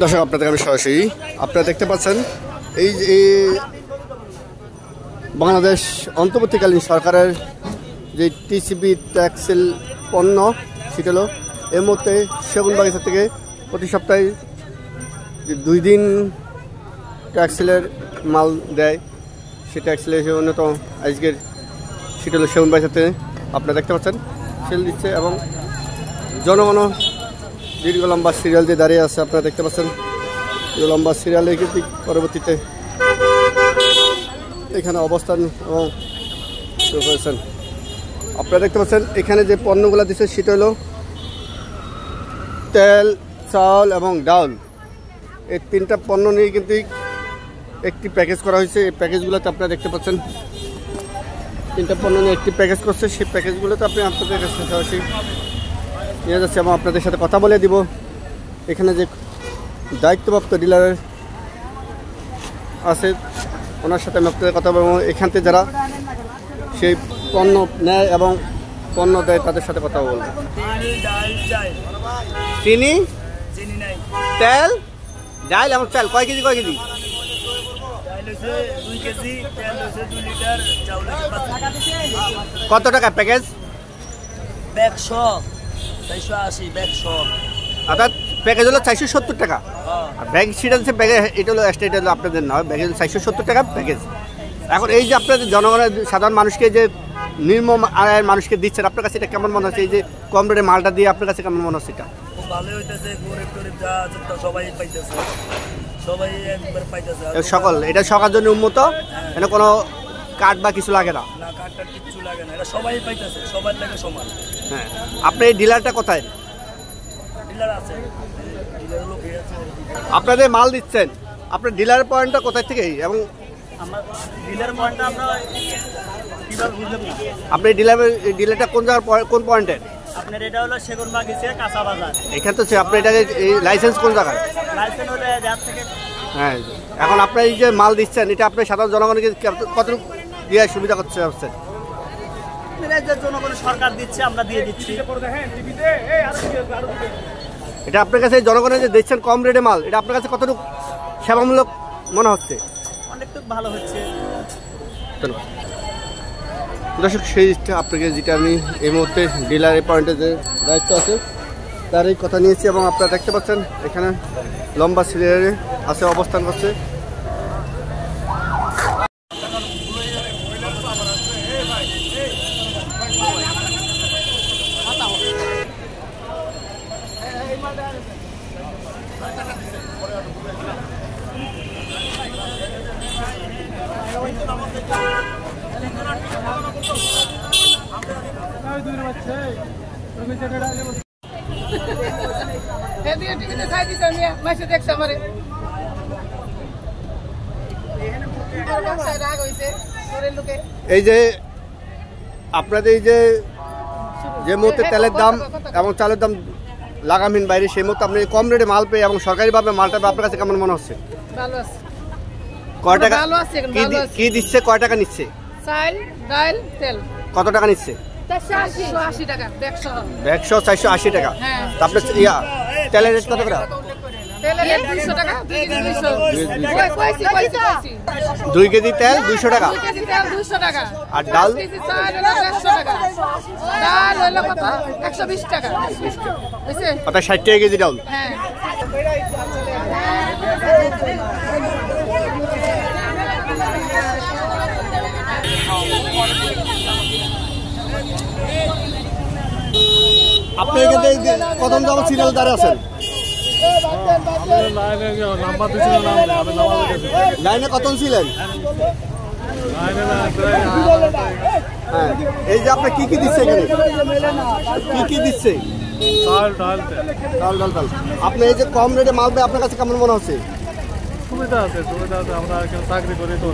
দর্শক আপনাদের আমি সরাসরি আপনারা দেখতে পাচ্ছেন এই যে বাংলাদেশ অন্তর্বর্তীকালীন সরকারের যে টিসিবি ট্যাক্সেল পণ্য সেটা হলো এর মধ্যে সেগুনবাগিচা থেকে প্রতি সপ্তাহে যে 2 দিন ট্যাক্সেলের মাল দেয় সে ট্যাক্সেলের অন্যতম আজকের সেটা হলো সেগুনবাগিচাতে আপনারা দেখতে পাচ্ছেন সেল দিচ্ছে এবং জনগণ দীর্ঘ লম্বা সিরিয়াল দিয়ে দাঁড়িয়ে আছে আপনারা দেখতে পাচ্ছেন লম্বা সিরিয়ালে কিন্তু পরবর্তীতে এখানে অবস্থান এবং শুরু করেছেন আপনারা দেখতে পাচ্ছেন এখানে যে পণ্যগুলো দিচ্ছে সেটা হলো তেল চাল এবং ডাল এই 3টা পণ্য নিয়ে কিন্তু একটি প্যাকেজ করা হয়েছে এই প্যাকেজগুলোতে আপনারা দেখতে পাচ্ছেন 3টা পণ্য নিয়ে একটি প্যাকেজ করছে সেই প্যাকেজগুলোতে আপনি আপনাদের কাছে সরাসরি নিয়ে যাচ্ছে এবং আপনাদের সাথে কথা বলে দিব এখানে যে দায়িত্বপ্রাপ্ত ডিলার আছে ওনার সাথে আমি আপনাদের কথা বলবো এখান থেকে যারা সেই পণ্য নেয় এবং পণ্য দেয় তাদের সাথে কথা বলবো চিনি তেল ডাল এবং চাল কয় কেজি কত টাকা প্যাকেজ 480 অর্থাৎ প্যাকেজ হলো 470 টাকা আর ব্যাগ সেটা হচ্ছে ব্যাগে এটা হলো এক্সট্রা এটা হলো আপনাদের নয় ব্যাগে 470 টাকা প্যাকেজ এখন এই যে আপনাদের জনগণের সাধারণ মানুষকে যে নিম্ন আয়ের মানুষকে দিচ্ছেন আপনার কাছে এটা কেমন মনে হচ্ছে এই যে কম রেটে মালটা দিয়ে আপনার কাছে কেমন মনে হচ্ছে এটা খুব ভালোই হইতেছে গরিব টরিব যা আছে সবাই পাইতেছে সবাই একবার পাইতেছে সকল এটা সবার জন্য উন্মত এটা কোনো কার্ড বা কিছু লাগে না না কার্ডটা কিছু লাগে না এটা সবাই পাইতেছে সবার লাগে সমান হ্যাঁ আপনি এই ডিলারটা কোথায় ডিলার আছে ডিলার লোক আছে আপনাদের মাল দিচ্ছেন আপনার ডিলার পয়েন্টটা কোথায় থেকে এবং আমার ডিলার পয়েন্টটা আমরা কিভাবে বুঝলাম না আপনি ডিলারটা কোন জায়গার কোন পয়েন্টের আপনার এটা হলো সেগুনবাগিচা কাঁচা বাজার এখানে তো আপনি এটাকে লাইসেন্স কোন জায়গায় লাইসেন্স হলে যার থেকে হ্যাঁ এখন আপনি এই যে মাল দিচ্ছেন এটা আপনি সাধারণ জনগণকে কতটুকু দিয়ে সুবিধা করতে পারছেন জনগণ সরকার দিচ্ছে আমরা দিয়ে দিচ্ছি এটা আপনার কাছে জনগণের যে দিচ্ছেন কম রেটে মাল এটা আপনার কাছে কতটুকু সেবামূলক মনে হচ্ছে অনেকটুকু ভালো হচ্ছে ধন্যবাদ দর্শক সেই আপনাকে যেটা আমি এই মুহূর্তে ডিলারের পয়েন্টে যে দায়িত্ব আছে তার এই কথা নিয়েছি এবং আপনারা দেখতে পাচ্ছেন এখানে লম্বা সিরিয়ালে আছে অবস্থান করছে এই যে আপনাদের এই যে মুহূর্তে তেলের দাম এবং চালের দাম লাগামহীন বাইরে সেই মুহূর্তে আপনি কম রেটে মাল পেয়ে এবং সরকারিভাবে মালটা আপনার কাছে কেমন মনে হচ্ছে কয় টাকা কি দিচ্ছে কয় টাকা নিচ্ছে কত টাকা নিচ্ছে 480 টাকা ব্যাগ 480 টাকা আপনার তেলের রেট কত করে 2 কেজি তেল 200 টাকা আর ডাল 120 টাকা অর্থাৎ 60 টাকা কেজি ডাল আপনি এখানে প্রথম দাম সিরিয়াল দাঁড়িয়ে আছেন লাইনে কত ছিলেন হ্যাঁ এই যে আপনার কি দিচ্ছে এখানে কি দিচ্ছে ডাল আপনি এই যে কম রেটে মাল পেয়ে আপনার কাছে কেমন মনে হচ্ছে সুবিধা আছে আমরা চাকরি করি তো